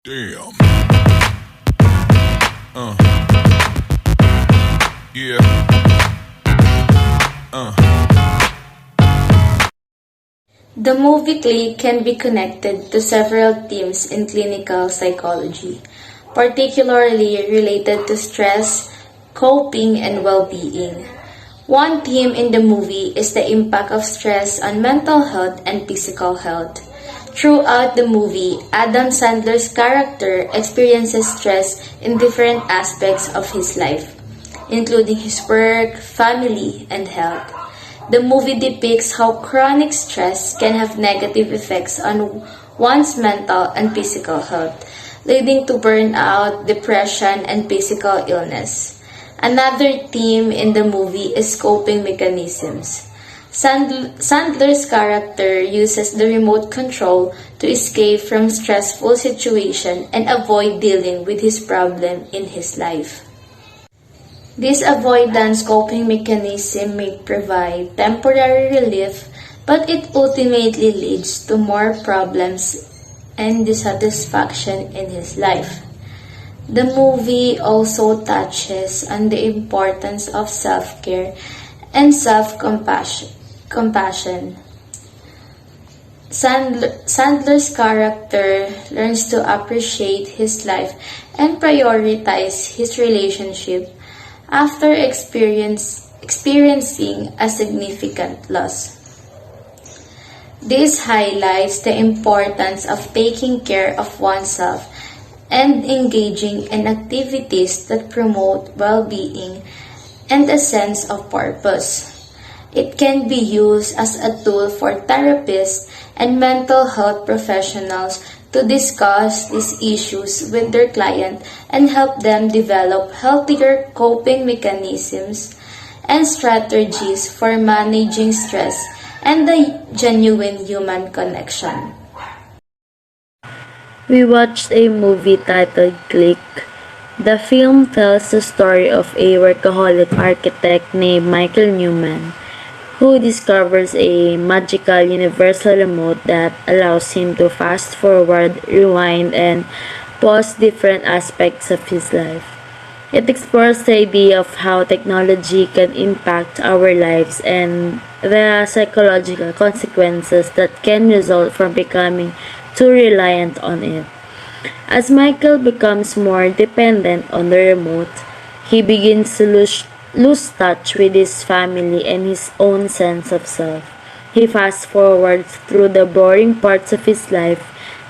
Damn. Yeah. The movie Click can be connected to several themes in clinical psychology, particularly related to stress, coping, and well-being. One theme in the movie is the impact of stress on mental health and physical health. Throughout the movie, Adam Sandler's character experiences stress in different aspects of his life, including his work, family, and health. The movie depicts how chronic stress can have negative effects on one's mental and physical health, leading to burnout, depression, and physical illness. Another theme in the movie is coping mechanisms. Sandler's character uses the remote control to escape from stressful situation and avoid dealing with his problem in his life. This avoidance coping mechanism may provide temporary relief, but it ultimately leads to more problems and dissatisfaction in his life. The movie also touches on the importance of self-care and self-compassion. Sandler's character learns to appreciate his life and prioritize his relationship after experiencing a significant loss. This highlights the importance of taking care of oneself and engaging in activities that promote well-being and a sense of purpose. It can be used as a tool for therapists and mental health professionals to discuss these issues with their client and help them develop healthier coping mechanisms and strategies for managing stress and the genuine human connection. We watched a movie titled Click. The film tells the story of a workaholic architect named Michael Newman, who discovers a magical universal remote that allows him to fast forward, rewind, and pause different aspects of his life. It explores the idea of how technology can impact our lives and the psychological consequences that can result from becoming too reliant on it. As Michael becomes more dependent on the remote, he begins to lose touch with his family and his own sense of self. He fast forwards through the boring parts of his life,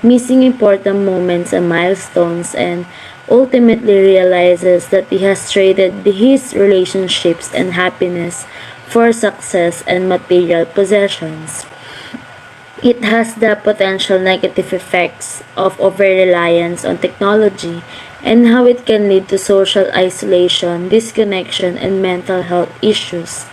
missing important moments and milestones, and ultimately realizes that he has traded his relationships and happiness for success and material possessions. It has the potential negative effects of over-reliance on technology and how it can lead to social isolation, disconnection, and mental health issues.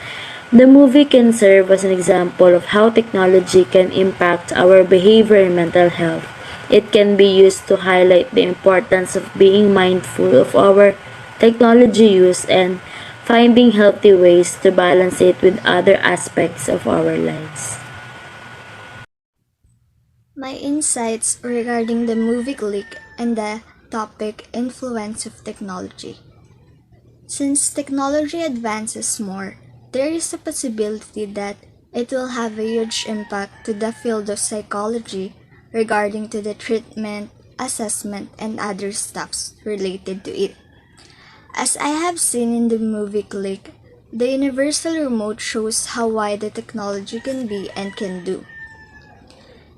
The movie can serve as an example of how technology can impact our behavior and mental health. It can be used to highlight the importance of being mindful of our technology use and finding healthy ways to balance it with other aspects of our lives. My insights regarding the movie Click and the topic influence of technology. Since technology advances more, there is a possibility that it will have a huge impact to the field of psychology regarding to the treatment, assessment, and other stuffs related to it. As I have seen in the movie Click, the universal remote shows how wide the technology can be and can do.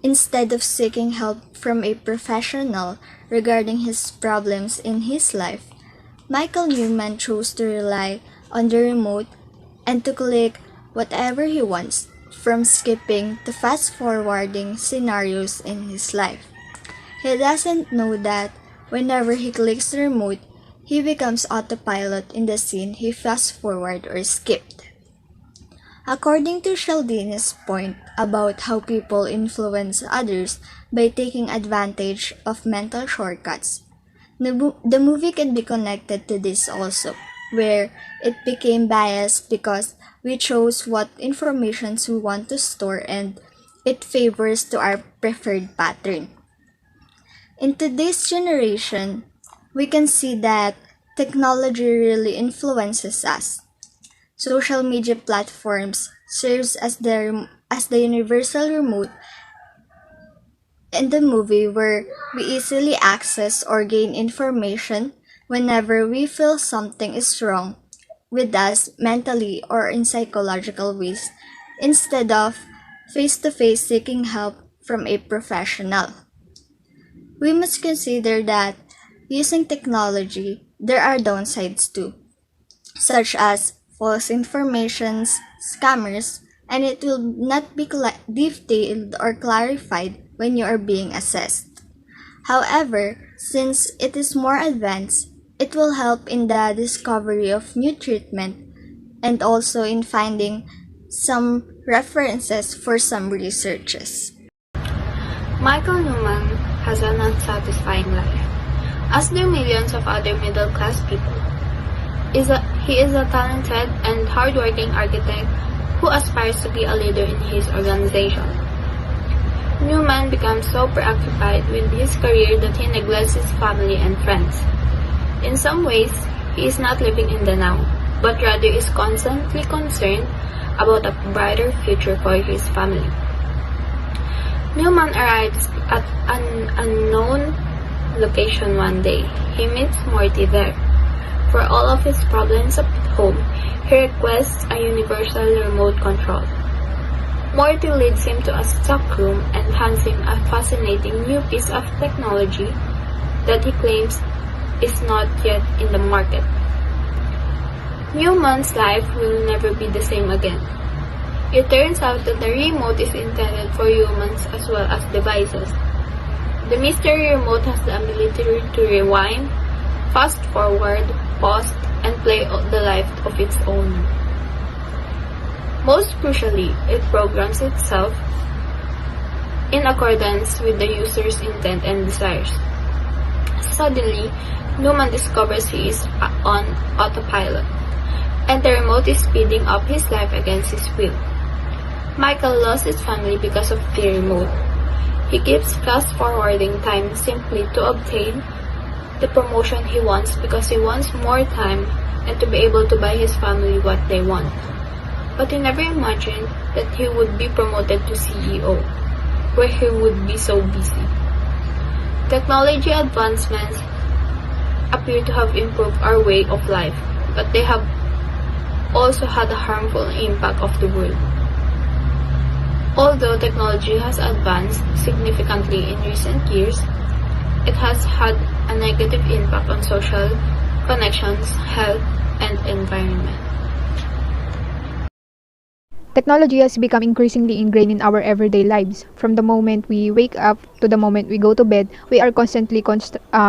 Instead of seeking help from a professional regarding his problems in his life, Michael Newman chose to rely on the remote and to click whatever he wants, from skipping to fast forwarding scenarios in his life. He doesn't know that whenever he clicks the remote, he becomes autopilot in the scene he fast forward or skipped. According to Cialdini's point about how people influence others by taking advantage of mental shortcuts, the movie can be connected to this also, where it became biased because we chose what informations we want to store and it favors to our preferred pattern. In today's generation, we can see that technology really influences us. Social media platforms serves as the universal remote in the movie where we easily access or gain information whenever we feel something is wrong with us mentally or in psychological ways instead of face-to-face seeking help from a professional. We must consider that using technology, there are downsides too, such as false informations, scammers, and it will not be detailed or clarified when you are being assessed. However, since it is more advanced, it will help in the discovery of new treatment and also in finding some references for some researches. Michael Newman has an unsatisfying life, as do millions of other middle-class people. He is a talented and hardworking architect who aspires to be a leader in his organization. Newman becomes so preoccupied with his career that he neglects his family and friends. In some ways, he is not living in the now, but rather is constantly concerned about a brighter future for his family. Newman arrives at an unknown location one day. He meets Morty there. For all of his problems at home, he requests a universal remote control. Morty leads him to a stock room and hands him a fascinating new piece of technology that he claims is not yet in the market. Newman's life will never be the same again. It turns out that the remote is intended for humans as well as devices. The mystery remote has the ability to rewind, fast forward, pause, and play the life of its own. Most crucially, it programs itself in accordance with the user's intent and desires. Suddenly, Newman discovers he is on autopilot, and the remote is speeding up his life against his will. Michael lost his family because of the remote. He keeps fast-forwarding time simply to obtain the promotion he wants because he wants more time and to be able to buy his family what they want. But he never imagined that he would be promoted to CEO, where he would be so busy. Technology advancements appear to have improved our way of life, but they have also had a harmful impact of the world. Although technology has advanced significantly in recent years, it has had a negative impact on social connections, health, and environment. Technology has become increasingly ingrained in our everyday lives. From the moment we wake up to the moment we go to bed, we are constantly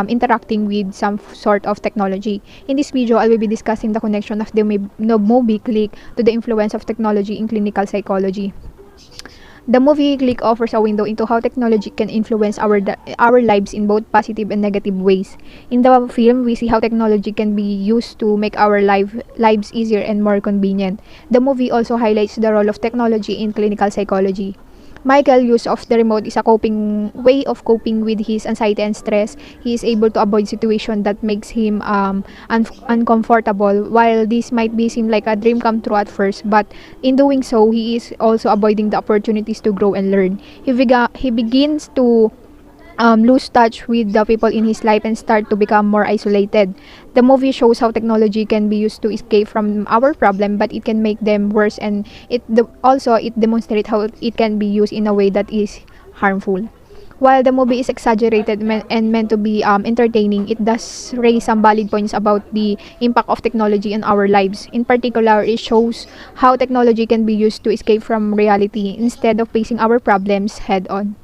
interacting with some sort of technology. In this video, I will be discussing the connection of the movie Click to the influence of technology in clinical psychology. The movie Click offers a window into how technology can influence our lives in both positive and negative ways. In the film, we see how technology can be used to make our lives easier and more convenient. The movie also highlights the role of technology in clinical psychology. Michael's use of the remote is a way of coping with his anxiety and stress. He is able to avoid situations that makes him uncomfortable. While this might seem like a dream come true at first, but in doing so, he is also avoiding the opportunities to grow and learn. He begins to lose touch with the people in his life and start to become more isolated. The movie shows how technology can be used to escape from our problem, but it can make them worse, and it demonstrates how it can be used in a way that is harmful. While the movie is exaggerated and meant to be entertaining, it does raise some valid points about the impact of technology in our lives. In particular, it shows how technology can be used to escape from reality instead of facing our problems head-on.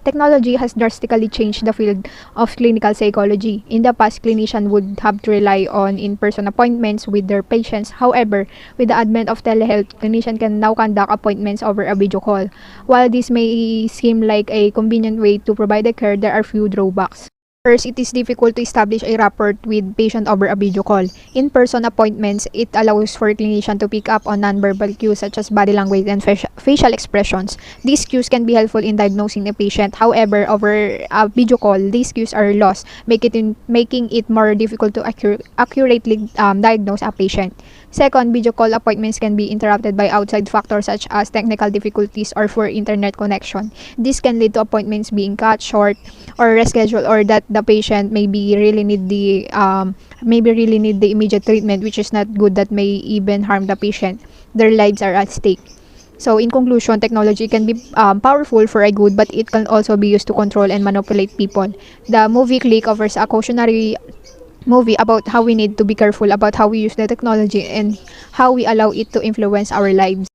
Technology has drastically changed the field of clinical psychology. In the past, clinicians would have to rely on in-person appointments with their patients. However, with the advent of telehealth, clinicians can now conduct appointments over a video call. While this may seem like a convenient way to provide the care, there are few drawbacks. First, it is difficult to establish a rapport with patient over a video call. In-person appointments, it allows for clinician to pick up on nonverbal cues such as body language and facial expressions. These cues can be helpful in diagnosing a patient. However, over a video call, these cues are lost, making it more difficult to accurately diagnose a patient. Second, video call appointments can be interrupted by outside factors such as technical difficulties or poor internet connection. This can lead to appointments being cut short or rescheduled, or that the patient maybe really need the immediate treatment, which is not good, that may even harm the patient. Their lives are at stake. So in conclusion, technology can be powerful for a good, but it can also be used to control and manipulate people. The movie Click offers a cautionary movie about how we need to be careful about how we use the technology and how we allow it to influence our lives.